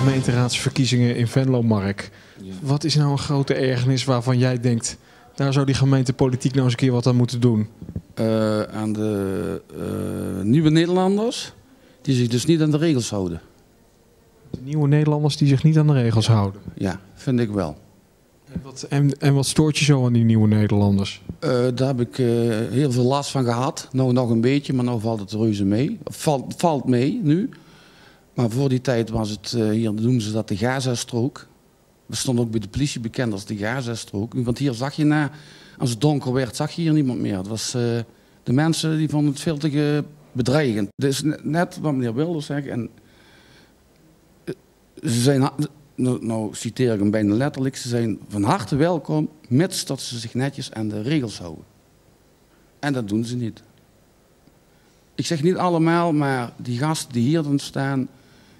gemeenteraadsverkiezingen in Venlo, Mark. Ja. Wat is nou een grote ergernis waarvan jij denkt, daar zou die gemeentepolitiek nou eens een keer wat aan moeten doen? Aan de nieuwe Nederlanders die zich dus niet aan de regels houden. De nieuwe Nederlanders die zich niet aan de regels houden. Ja, vind ik wel. En wat stoort je zo aan die nieuwe Nederlanders? Daar heb ik heel veel last van gehad. Nou, nog een beetje, maar nou valt het reuze mee. Valt mee nu. Maar voor die tijd was het, hier noemen ze dat de Gaza-strook. We stonden ook bij de politie bekend als de Gaza-strook. Want hier zag je als het donker werd, zag je hier niemand meer. Het was, de mensen die vonden het veel te bedreigend. Dus net wat meneer Wilders zegt. En, ze zijn, nou citeer ik hem bijna letterlijk, ze zijn van harte welkom, mits dat ze zich netjes aan de regels houden. En dat doen ze niet. Ik zeg niet allemaal, maar die gasten die hier dan staan,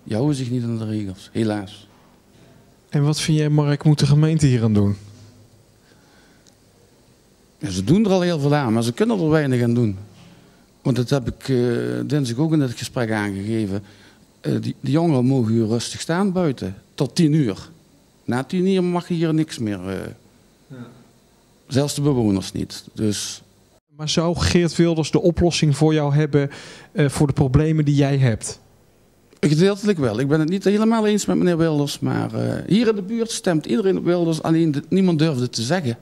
die houden zich niet aan de regels, helaas. En wat vind jij, Mark, moet de gemeente hier aan doen? Ja, ze doen er al heel veel aan, maar ze kunnen er weinig aan doen. Want dat heb ik dinsdag ook in het gesprek aangegeven. Die jongeren mogen hier rustig staan buiten, tot 10 uur. Na 10 uur mag je hier niks meer. Ja. Zelfs de bewoners niet. Dus... Maar zou Geert Wilders de oplossing voor jou hebben voor de problemen die jij hebt? Gedeeltelijk wel. Ik ben het niet helemaal eens met meneer Wilders. Maar hier in de buurt stemt iedereen op Wilders, alleen niemand durfde het te zeggen.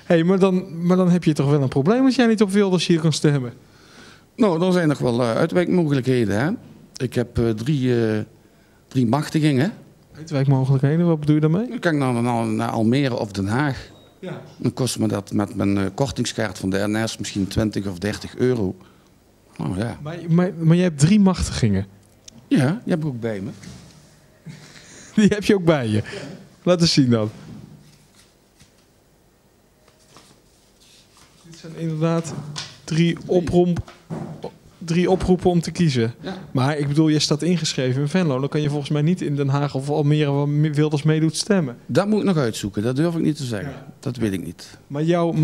Hey, maar dan heb je toch wel een probleem als jij niet op Wilders hier kan stemmen? Nou, er zijn nog wel uitwijkmogelijkheden. Hè? Ik heb drie machtigingen. Uitwijkmogelijkheden, wat bedoel je daarmee? Dan kan ik naar Almere of Den Haag. Ja. Dan kost me dat met mijn kortingskaart van de NS misschien 20 of 30 euro. Nou ja. Maar jij hebt 3 machtigingen. Ja, die heb ik ook bij me. Die heb je ook bij je. Laat eens zien dan. Dit zijn inderdaad 3 oproepen om te kiezen. Ja. Maar ik bedoel, je staat ingeschreven in Venlo. Dan kan je volgens mij niet in Den Haag of Almere waar Wilders meedoet stemmen. Dat moet ik nog uitzoeken. Dat durf ik niet te zeggen. Ja. Dat weet ik niet. Maar jouw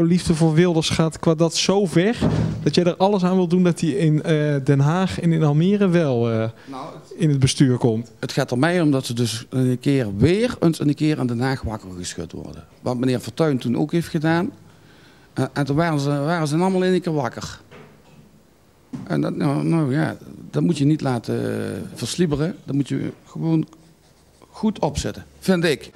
liefde voor Wilders gaat qua dat zo ver dat jij er alles aan wil doen dat hij in Den Haag en in Almere wel in het bestuur komt. Het gaat er mij om dat ze dus een keer aan Den Haag wakker geschud worden. Wat meneer Fortuyn toen ook heeft gedaan. En toen waren ze allemaal in één keer wakker. En dat, dat moet je niet laten verslibberen. Dat moet je gewoon goed opzetten, vind ik.